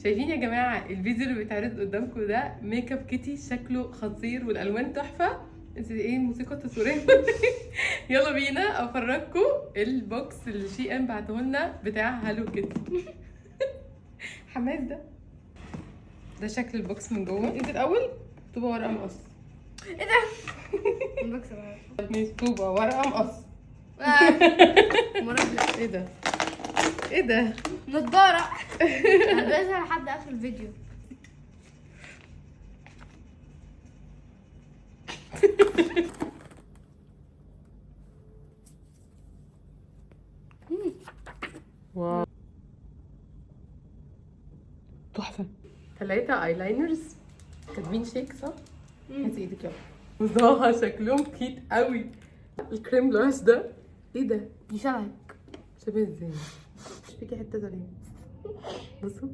شايفين يا جماعه الفيديو اللي بيتعرض قدامكم ده ميك اب كيتي شكله خطير والالوان تحفه. انت ايه الموسيقى التصويريه؟ يلا بينا افرجكم البوكس اللي شي ان بعته لنا بتاع هالو كيتي. حماس ده شكل البوكس من جوه. انت الاول طوبه ورقه مقص. ايه ده؟ البوكس بقى مش طوبه ورقه مقص. مربع. ايه ده نضاره. هلبسها لحد اخر الفيديو. واو تحفه. 3 ايلاينرز كاتبين شيك صح؟ هاتي ايدك يلا. الله شكلهم كيت قوي. الكريم بلاش ده ايه ده؟ دي شبهك. شبه ازاي؟ مش فيكي حته زي بصوا